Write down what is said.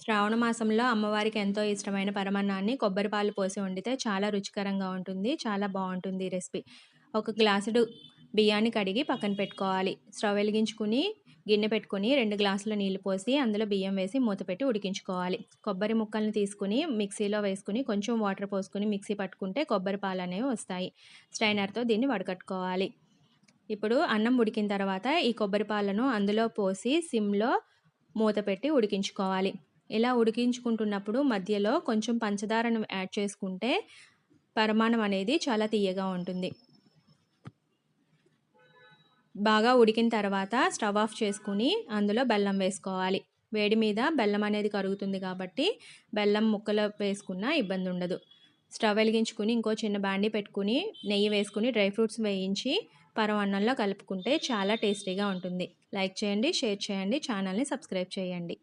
శ్రావణ మాసంలో అమ్మవారికి ఎంతో ఇష్టమైన పరమాన్నాన్ని కొబ్బరి పాలు పోసి వండితే చాలా రుచికరంగా ఉంటుంది. చాలా బావుంటుంది ఈ రెసిపీ. ఒక గ్లాసుడు బియ్యాన్ని కడిగి పక్కన పెట్టుకోవాలి. స్టవ్ వెలిగించుకొని, గిన్నె పెట్టుకొని 2 గ్లాసుల నీళ్లు పోసి అందులో బియ్యం వేసి మూత పెట్టి ఉడికించుకోవాలి. కొబ్బరి ముక్కల్ని తీసుకొని మిక్సీలో వేసుకొని కొంచెం వాటర్ పోసుకొని మిక్సీ పట్టుకుంటే కొబ్బరి పాలనేవి వస్తాయి. స్ట్రైనర్‌తో దీన్ని వడకట్టుకోవాలి. ఇప్పుడు అన్నం ఉడికిన తర్వాత ఈ కొబ్బరి పాలను అందులో పోసి సిమ్‌లో మూత పెట్టి ఉడికించుకోవాలి. ఇలా ఉడికించుకుంటున్నప్పుడు మధ్యలో కొంచెం పంచదారను యాడ్ చేసుకుంటే పరమాన్నం అనేది చాలా తియ్యగా ఉంటుంది. బాగా ఉడికిన తర్వాత స్టవ్ ఆఫ్ చేసుకొని అందులో బెల్లం వేసుకోవాలి. వేడి మీద బెల్లం అనేది కరుగుతుంది కాబట్టి బెల్లం ముక్కలు వేసుకున్నా ఇబ్బంది ఉండదు. స్టవ్ వెలిగించుకొని ఇంకో చిన్న బాండీ పెట్టుకొని నెయ్యి వేసుకొని డ్రై ఫ్రూట్స్ వేయించి పరమాన్నంలో కలుపుకుంటే చాలా టేస్టీగా ఉంటుంది. లైక్ చేయండి, షేర్ చేయండి, ఛానల్ని సబ్స్క్రైబ్ చేయండి.